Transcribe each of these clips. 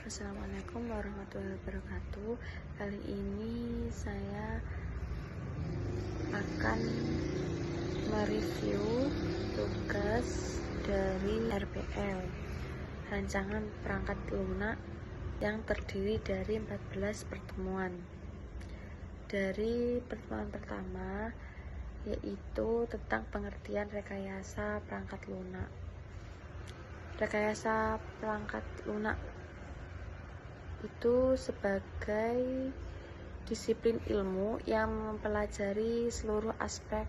Assalamualaikum warahmatullahi wabarakatuh. Kali ini saya akan mereview tugas dari RPL, rancangan perangkat lunak yang terdiri dari 14 pertemuan. Dari pertemuan pertama yaitu tentang pengertian rekayasa perangkat lunak. Rekayasa perangkat lunak itu sebagai disiplin ilmu yang mempelajari seluruh aspek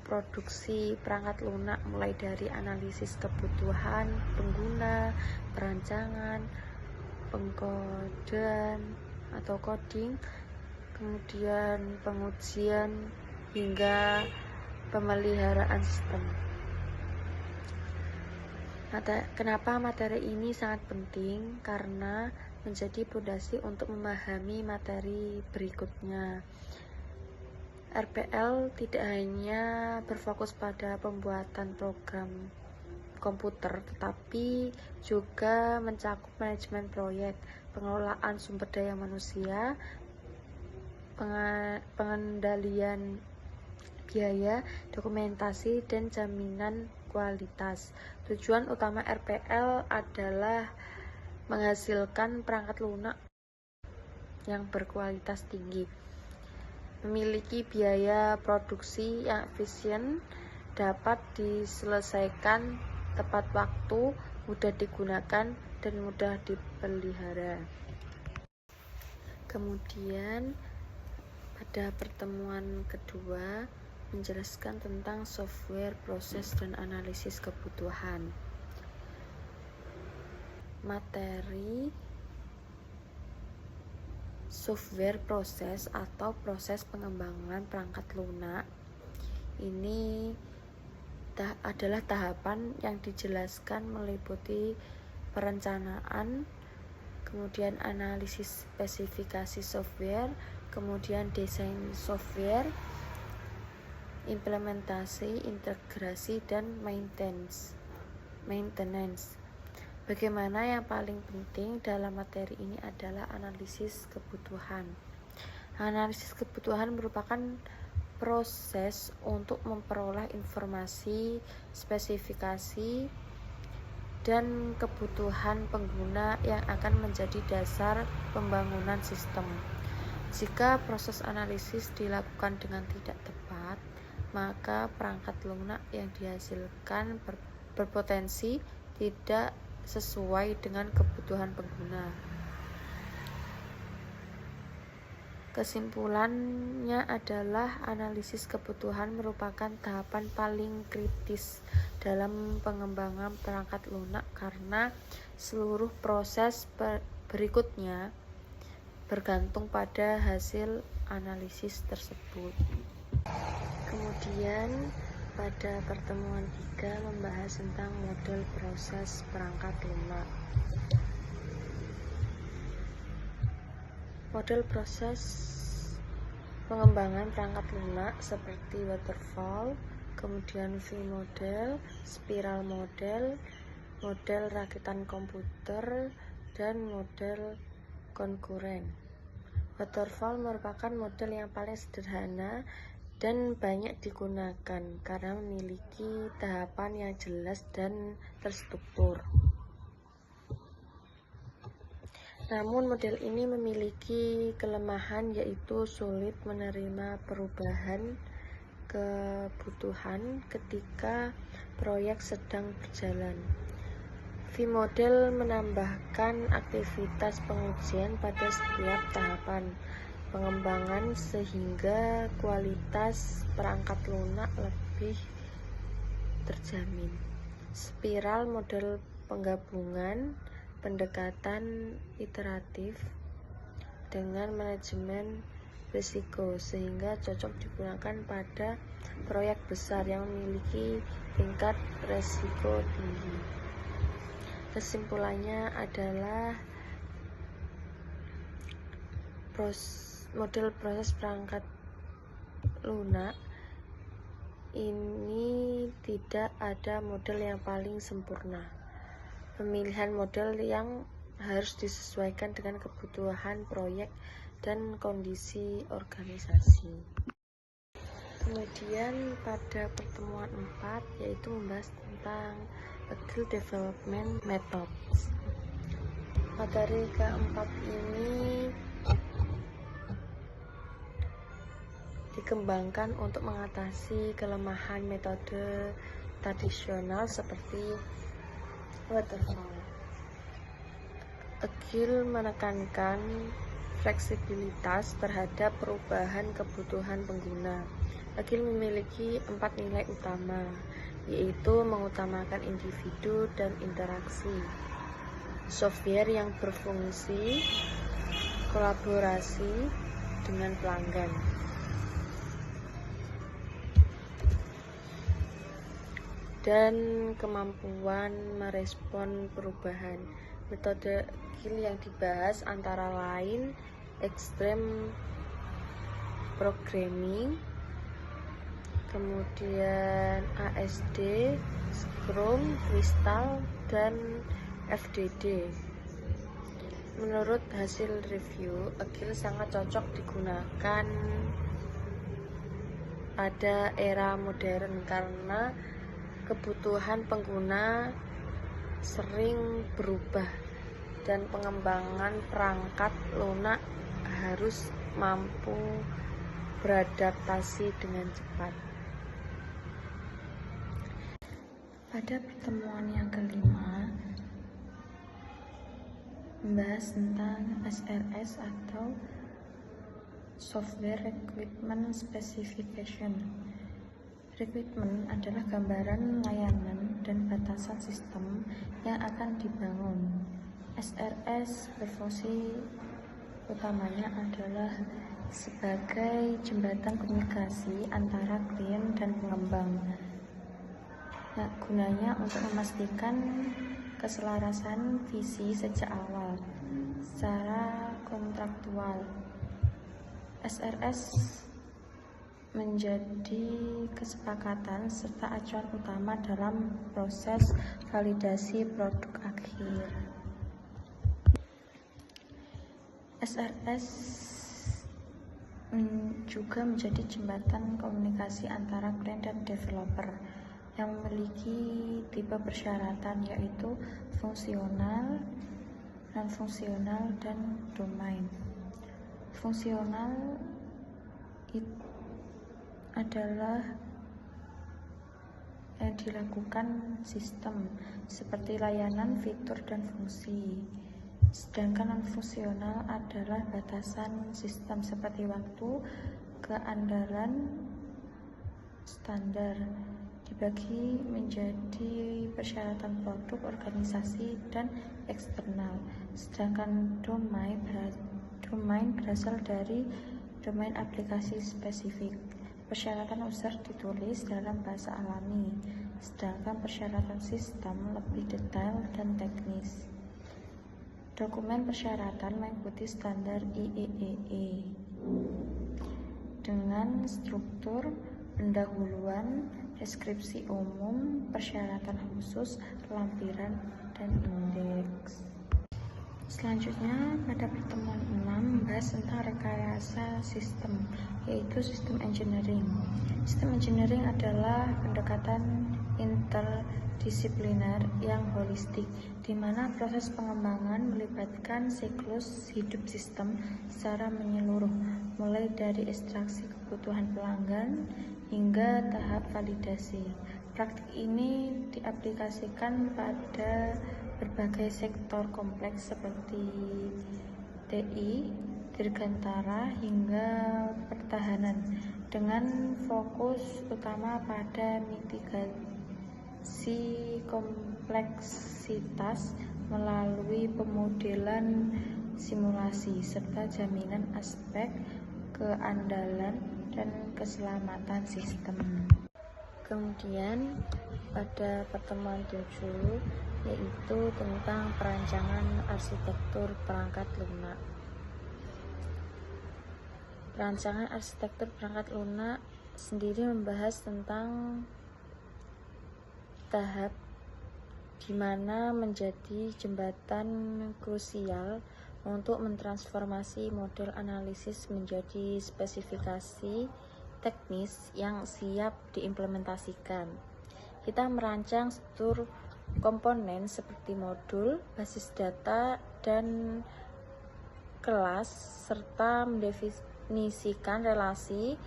produksi perangkat lunak, mulai dari analisis kebutuhan pengguna, perancangan, pengkodean atau coding, kemudian pengujian hingga pemeliharaan sistem. Kenapa materi ini sangat penting? Karena menjadi fondasi untuk memahami materi berikutnya. RPL tidak hanya berfokus pada pembuatan program komputer, tetapi juga mencakup manajemen proyek, pengelolaan sumber daya manusia, pengendalian biaya, dokumentasi, dan jaminan kualitas. Tujuan utama RPL adalah menghasilkan perangkat lunak yang berkualitas tinggi, memiliki biaya produksi yang efisien, dapat diselesaikan tepat waktu, mudah digunakan, dan mudah dipelihara. Kemudian pada pertemuan kedua menjelaskan tentang software, proses, dan analisis kebutuhan. Materi software proses atau proses pengembangan perangkat lunak ini adalah tahapan yang dijelaskan meliputi perencanaan, kemudian analisis spesifikasi software, kemudian desain software, implementasi, integrasi, dan maintenance. Bagaimana yang paling penting dalam materi ini adalah analisis kebutuhan. Analisis kebutuhan merupakan proses untuk memperoleh informasi, spesifikasi, dan kebutuhan pengguna yang akan menjadi dasar pembangunan sistem. Jika proses analisis dilakukan dengan tidak tepat, maka perangkat lunak yang dihasilkan berpotensi tidak sesuai dengan kebutuhan pengguna. Kesimpulannya adalah analisis kebutuhan merupakan tahapan paling kritis dalam pengembangan perangkat lunak karena seluruh proses berikutnya bergantung pada hasil analisis tersebut. Kemudian pada pertemuan 3 membahas tentang model proses perangkat lunak. Model proses pengembangan perangkat lunak seperti waterfall, kemudian V-model, spiral model, model rakitan komputer, dan model konkuren. Waterfall merupakan model yang paling sederhana dan banyak digunakan karena memiliki tahapan yang jelas dan terstruktur. Namun model ini memiliki kelemahan, yaitu sulit menerima perubahan kebutuhan ketika proyek sedang berjalan. V-model menambahkan aktivitas pengujian pada setiap tahapan pengembangan sehingga kualitas perangkat lunak lebih terjamin. Spiral model penggabungan pendekatan iteratif dengan manajemen risiko sehingga cocok digunakan pada proyek besar yang memiliki tingkat risiko tinggi. Kesimpulannya adalah model proses perangkat lunak ini tidak ada model yang paling sempurna. Pemilihan model yang harus disesuaikan dengan kebutuhan proyek dan kondisi organisasi. Kemudian pada pertemuan 4 yaitu membahas tentang Agile Development Methods. Materi keempat ini dikembangkan untuk mengatasi kelemahan metode tradisional seperti waterfall. Agile menekankan fleksibilitas terhadap perubahan kebutuhan pengguna. Agile memiliki 4 nilai utama, yaitu mengutamakan individu dan interaksi, software yang berfungsi, kolaborasi dengan pelanggan, dan kemampuan merespon perubahan. Metode Agile yang dibahas antara lain Extreme Programming, kemudian ASD, Scrum, Crystal, dan FDD. Menurut hasil review, Agile sangat cocok digunakan pada era modern karena kebutuhan pengguna sering berubah dan pengembangan perangkat lunak harus mampu beradaptasi dengan cepat. Pada pertemuan yang kelima, membahas tentang SRS atau Software Requirement Specification. Requirement adalah gambaran layanan dan batasan sistem yang akan dibangun. SRS berfungsi utamanya adalah sebagai jembatan komunikasi antara klien dan pengembang. Nah, gunanya untuk memastikan keselarasan visi sejak awal secara kontraktual. SRS menjadi kesepakatan serta acuan utama dalam proses validasi produk akhir. SRS juga menjadi jembatan komunikasi antara klien dan developer yang memiliki tipe persyaratan yaitu fungsional, non-fungsional, dan domain. Fungsional adalah yang dilakukan sistem seperti layanan, fitur, dan fungsi. Sedangkan non-fungsional adalah batasan sistem seperti waktu, keandalan, standar. Dibagi menjadi persyaratan produk, organisasi, dan eksternal. Sedangkan domain berasal dari domain aplikasi spesifik. Persyaratan user ditulis dalam bahasa alami, sedangkan persyaratan sistem lebih detail dan teknis. Dokumen persyaratan mengikuti standar IEEE dengan struktur pendahuluan, deskripsi umum, persyaratan khusus, lampiran, dan indeks. Selanjutnya pada pertemuan 6 membahas tentang rekayasa sistem, yaitu sistem engineering. Sistem engineering adalah pendekatan interdisipliner yang holistik, di mana proses pengembangan melibatkan siklus hidup sistem secara menyeluruh, mulai dari ekstraksi kebutuhan pelanggan hingga tahap validasi. Praktik ini diaplikasikan pada berbagai sektor kompleks seperti TI, dirgantara, hingga pertahanan, dengan fokus utama pada mitigasi kompleksitas melalui pemodelan simulasi serta jaminan aspek keandalan dan keselamatan sistem. Kemudian pada pertemuan 7 yaitu tentang perancangan arsitektur perangkat lunak. Perancangan arsitektur perangkat lunak sendiri membahas tentang tahap di mana menjadi jembatan krusial untuk mentransformasi model analisis menjadi spesifikasi teknis yang siap diimplementasikan. Kita merancang struktur komponen seperti modul, basis data, dan kelas, serta mendefinisikan relasi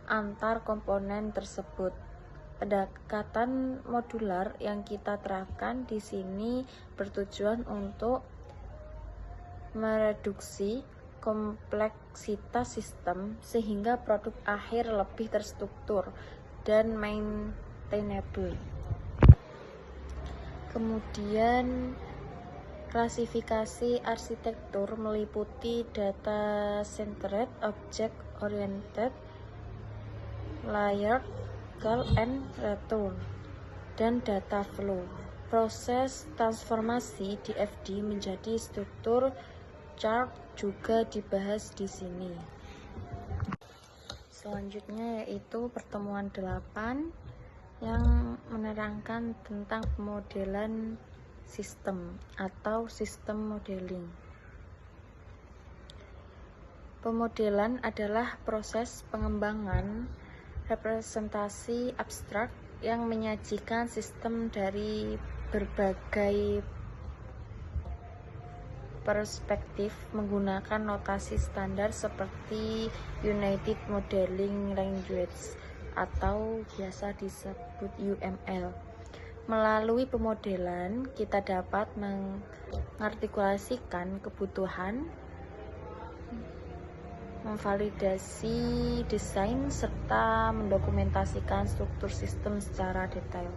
antar komponen tersebut. Pendekatan modular yang kita terapkan di sini bertujuan untuk mereduksi kompleksitas sistem sehingga produk akhir lebih terstruktur dan maintainable. Kemudian klasifikasi arsitektur meliputi data centered, object oriented, layered, call and return, dan data flow. Proses transformasi DFD menjadi struktur chart juga dibahas di sini. Selanjutnya yaitu pertemuan 8 yang menerangkan tentang pemodelan sistem atau sistem modeling. Pemodelan adalah proses pengembangan representasi abstrak yang menyajikan sistem dari berbagai perspektif menggunakan notasi standar seperti United Modeling Language atau biasa disebut UML. Melalui pemodelan, kita dapat mengartikulasikan kebutuhan, memvalidasi desain, serta mendokumentasikan struktur sistem secara detail.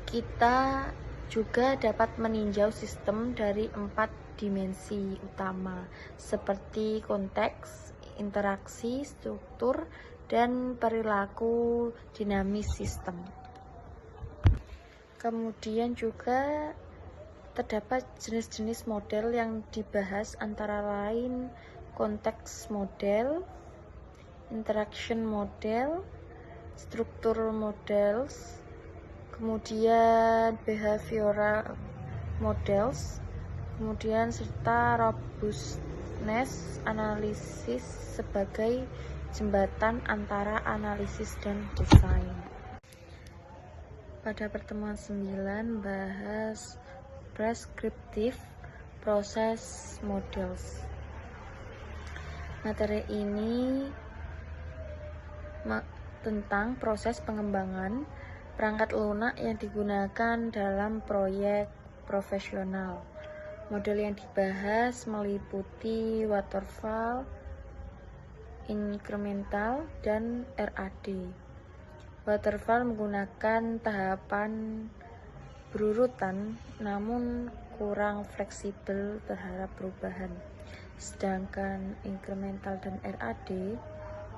Kita juga dapat meninjau sistem dari 4 dimensi utama seperti konteks, interaksi, struktur, dan perilaku dinamis sistem. Kemudian juga terdapat jenis-jenis model yang dibahas antara lain konteks model, interaction model, struktur models, kemudian behavioral models, kemudian serta robustness analisis sebagai jembatan antara analisis dan desain. Pada pertemuan 9 bahas prescriptive process models. Materi ini tentang proses pengembangan perangkat lunak yang digunakan dalam proyek profesional. Model yang dibahas meliputi waterfall, incremental, dan RAD. Waterfall menggunakan tahapan berurutan namun kurang fleksibel terhadap perubahan. Sedangkan incremental dan RAD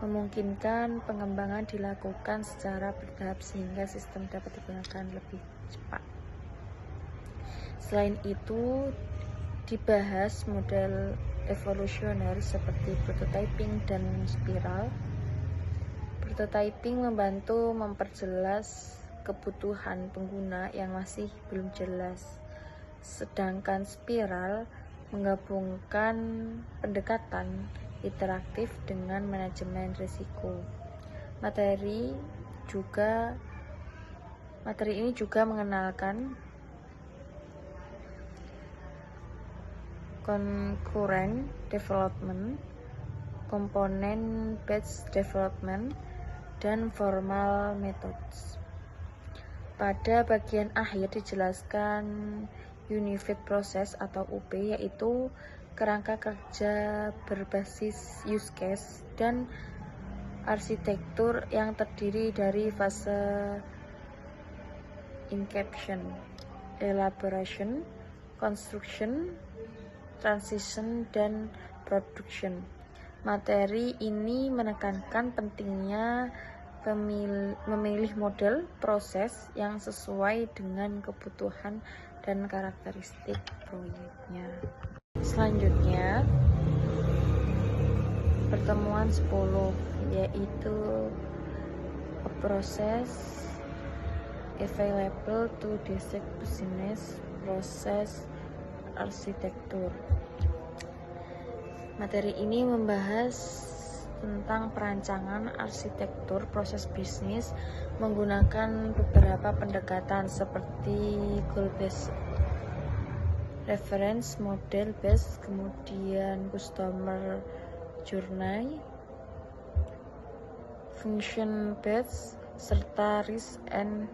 memungkinkan pengembangan dilakukan secara bertahap sehingga sistem dapat digunakan lebih cepat. Selain itu, dibahas model evolusioner seperti prototyping dan spiral. Prototyping membantu memperjelas kebutuhan pengguna yang masih belum jelas, sedangkan spiral menggabungkan pendekatan interaktif dengan manajemen risiko. Materi ini juga mengenalkan concurrent development, komponen batch development, dan formal methods. Pada bagian akhir dijelaskan Unified Process atau UP, yaitu kerangka kerja berbasis use case dan arsitektur yang terdiri dari fase inception, elaboration, construction, transition, dan production. Materi ini menekankan pentingnya memilih model proses yang sesuai dengan kebutuhan dan karakteristik proyeknya. Selanjutnya, pertemuan 10 yaitu a process available to dissect business process arsitektur. Materi ini membahas tentang perancangan arsitektur proses bisnis menggunakan beberapa pendekatan seperti goal based, reference, model based, kemudian customer journey, function based, serta risk and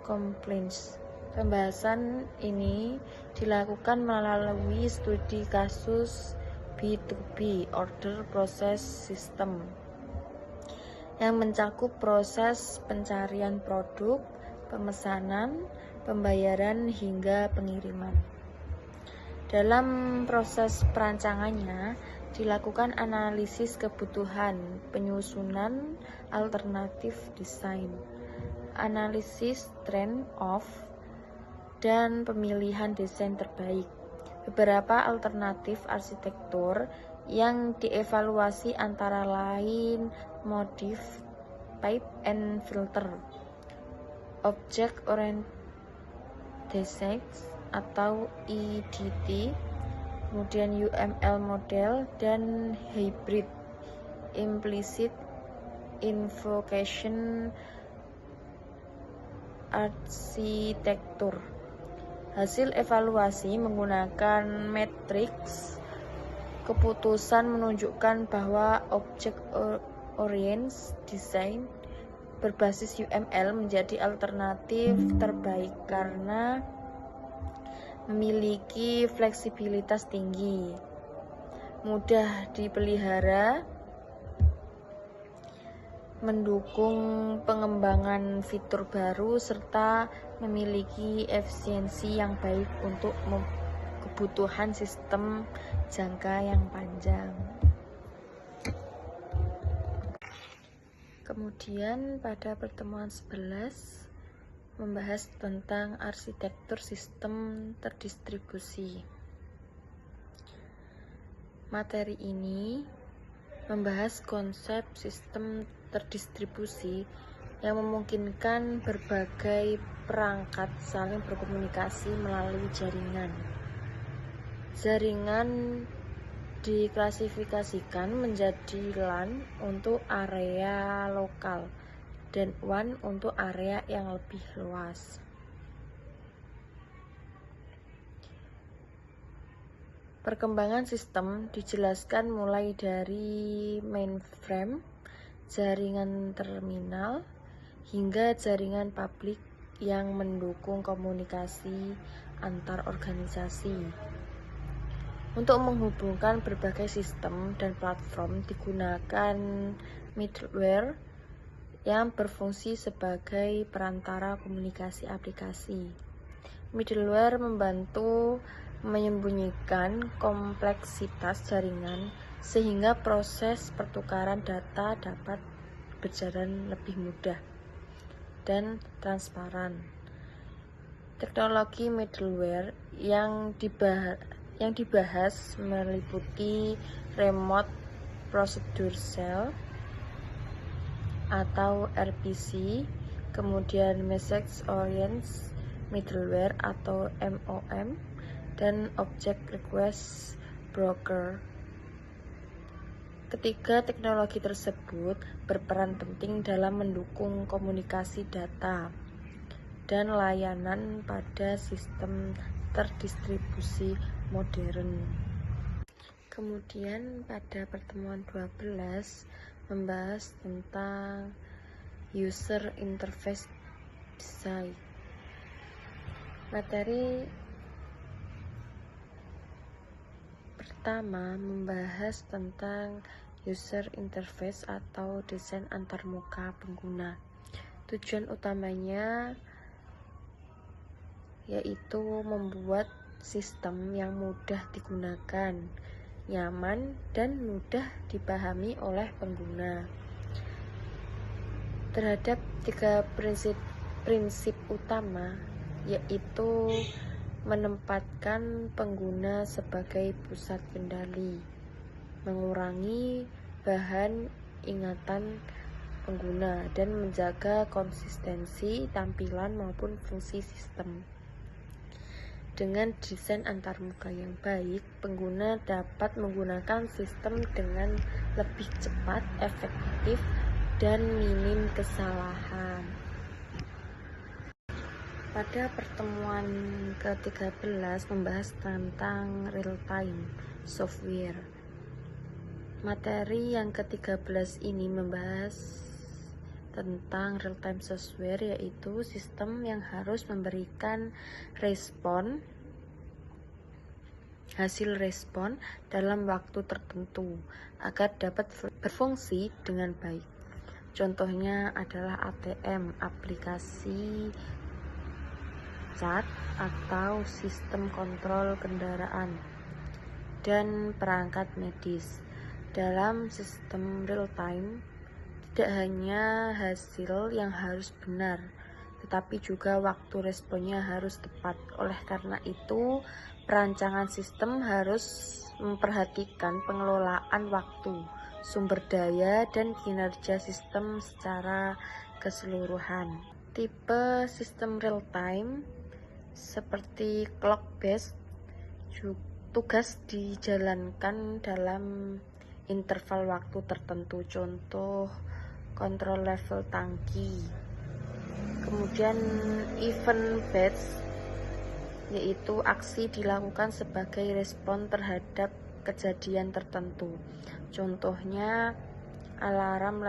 complaints. Pembahasan ini dilakukan melalui studi kasus B2B order process system yang mencakup proses pencarian produk, pemesanan, pembayaran hingga pengiriman. Dalam proses perancangannya dilakukan analisis kebutuhan, penyusunan alternatif desain, analisis trade-off, dan pemilihan desain terbaik. Beberapa alternatif arsitektur yang dievaluasi antara lain modif, pipe and filter, object oriented design atau EDT, kemudian UML model, dan hybrid implicit invocation arsitektur. Hasil evaluasi menggunakan matriks keputusan menunjukkan bahwa object oriented design berbasis UML menjadi alternatif terbaik karena memiliki fleksibilitas tinggi, mudah dipelihara, mendukung pengembangan fitur baru, serta memiliki efisiensi yang baik untuk kebutuhan sistem jangka yang panjang. Kemudian pada pertemuan 11 membahas tentang arsitektur sistem terdistribusi. Materi ini membahas konsep sistem terdistribusi yang memungkinkan berbagai perangkat saling berkomunikasi melalui jaringan. Jaringan diklasifikasikan menjadi LAN untuk area lokal dan WAN untuk area yang lebih luas. Perkembangan sistem dijelaskan mulai dari mainframe, jaringan terminal, hingga jaringan publik yang mendukung komunikasi antar organisasi. Untuk menghubungkan berbagai sistem dan platform digunakan middleware yang berfungsi sebagai perantara komunikasi aplikasi. Middleware membantu menyembunyikan kompleksitas jaringan sehingga proses pertukaran data dapat berjalan lebih mudah dan transparan. Teknologi middleware yang dibahas meliputi Remote Procedure Cell atau RPC, kemudian Message Oriented Middleware atau MOM, dan Object Request Broker. Ketiga teknologi tersebut berperan penting dalam mendukung komunikasi data dan layanan pada sistem terdistribusi modern. Kemudian pada pertemuan 12 membahas tentang user interface design. Materi pertama membahas tentang user interface atau desain antarmuka pengguna. Tujuan utamanya yaitu membuat sistem yang mudah digunakan, nyaman, dan mudah dipahami oleh pengguna. Terhadap 3 prinsip utama, yaitu menempatkan pengguna sebagai pusat kendali, mengurangi bahan ingatan pengguna dan menjaga konsistensi tampilan maupun fungsi sistem. Dengan desain antarmuka yang baik, pengguna dapat menggunakan sistem dengan lebih cepat, efektif, dan minim kesalahan. Pada pertemuan ke-13 membahas tentang real-time software. Materi yang ke-13 ini membahas tentang real-time software, yaitu sistem yang harus memberikan hasil respon dalam waktu tertentu agar dapat berfungsi dengan baik. Contohnya adalah ATM, aplikasi cat atau sistem kontrol kendaraan, dan perangkat medis. Dalam sistem real time, tidak hanya hasil yang harus benar, tetapi juga waktu responnya harus tepat. Oleh karena itu, perancangan sistem harus memperhatikan pengelolaan waktu, sumber daya, dan kinerja sistem secara keseluruhan. Tipe sistem real time seperti clock based, tugas dijalankan dalam interval waktu tertentu, contoh kontrol level tangki. Kemudian event based, yaitu aksi dilakukan sebagai respon terhadap kejadian tertentu, contohnya alarm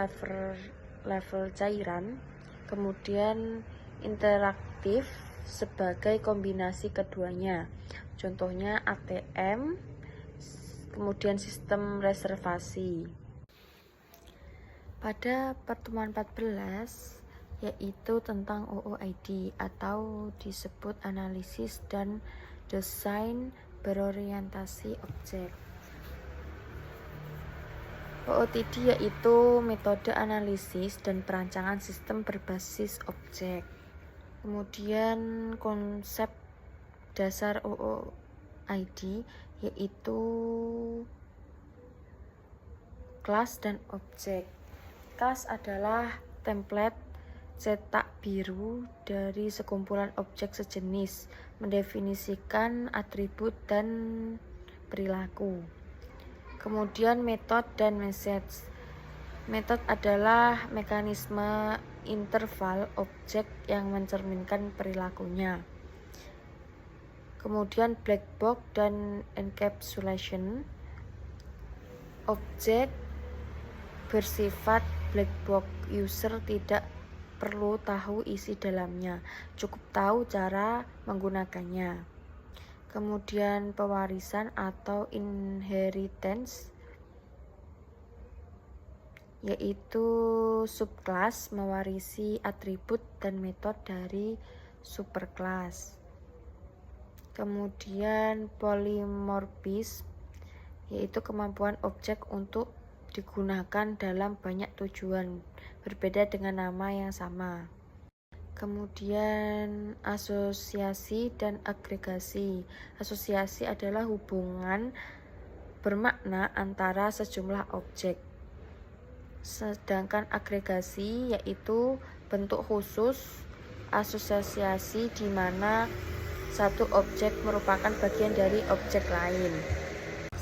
level cairan. Kemudian interaktif sebagai kombinasi keduanya, contohnya ATM, kemudian sistem reservasi. Pada pertemuan 14 yaitu tentang OOID atau disebut analisis dan desain berorientasi objek. OOTD yaitu metode analisis dan perancangan sistem berbasis objek. Kemudian konsep dasar OOID yaitu kelas dan objek. Kelas adalah template cetak biru dari sekumpulan objek sejenis, mendefinisikan atribut dan perilaku. Kemudian metode dan message. Metode adalah mekanisme interval objek yang mencerminkan perilakunya. Kemudian black box dan encapsulation. Objek bersifat black box, user tidak perlu tahu isi dalamnya, cukup tahu cara menggunakannya. Kemudian pewarisan atau inheritance, yaitu subclass mewarisi atribut dan metode dari superclass. Kemudian polymorphism, yaitu kemampuan objek untuk digunakan dalam banyak tujuan berbeda dengan nama yang sama. Kemudian asosiasi dan agregasi. Asosiasi adalah hubungan bermakna antara sejumlah objek. Sedangkan agregasi yaitu bentuk khusus asosiasi di mana satu objek merupakan bagian dari objek lain.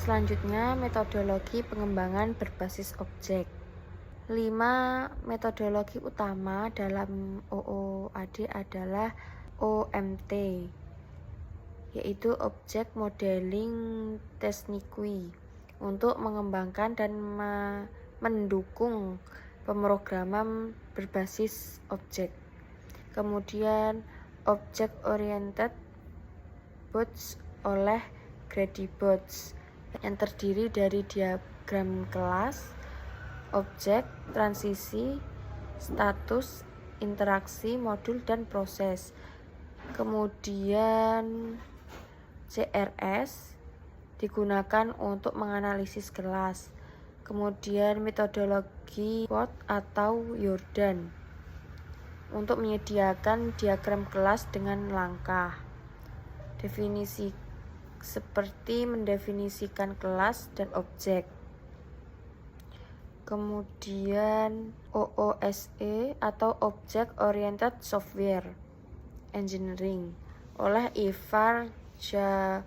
Selanjutnya, metodologi pengembangan berbasis objek. 5 metodologi utama dalam OOAD adalah OMT, yaitu Object Modeling Technique, untuk mengembangkan dan mendukung pemrograman berbasis objek. Kemudian Object Oriented Bots oleh Grady Bots yang terdiri dari diagram kelas, objek, transisi, status, interaksi, modul, dan proses. Kemudian CRS digunakan untuk menganalisis kelas. Kemudian metodologi SWOT atau Jordan untuk menyediakan diagram kelas dengan langkah. Definisi seperti mendefinisikan kelas dan objek. Kemudian OOSE atau Object Oriented Software Engineering oleh Ivar Jacobson.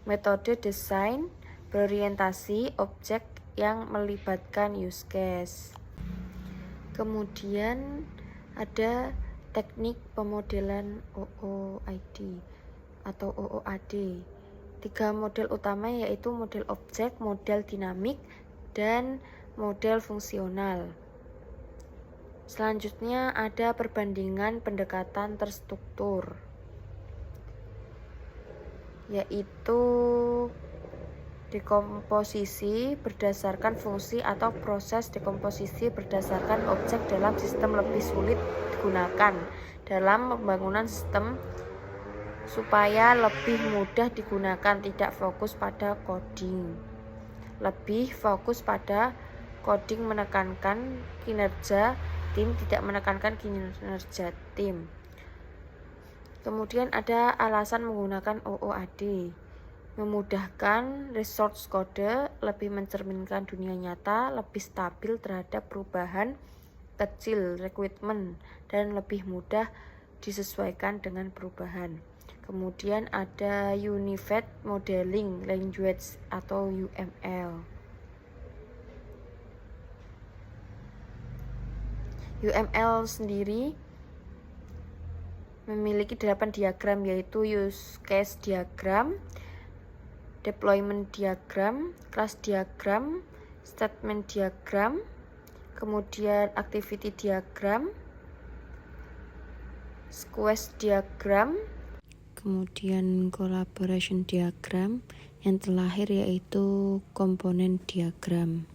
Metode desain berorientasi objek yang melibatkan use case. Kemudian ada teknik pemodelan OOID atau OOAD. 3 model utama yaitu model objek, model dinamik, dan model fungsional. Selanjutnya ada perbandingan pendekatan terstruktur, yaitu dekomposisi berdasarkan fungsi atau proses dekomposisi berdasarkan objek dalam sistem lebih sulit digunakan dalam pembangunan sistem supaya lebih mudah digunakan, tidak fokus pada coding. Lebih fokus pada coding menekankan kinerja tim, tidak menekankan kinerja tim. Kemudian ada alasan menggunakan OOAD. Memudahkan resource kode, lebih mencerminkan dunia nyata, lebih stabil terhadap perubahan kecil requirement, dan lebih mudah disesuaikan dengan perubahan. Kemudian ada Unified Modeling Language atau UML. UML sendiri memiliki 8 diagram, yaitu use case diagram, deployment diagram, class diagram, statement diagram, kemudian activity diagram, squash diagram, kemudian collaboration diagram, yang terakhir yaitu komponen diagram.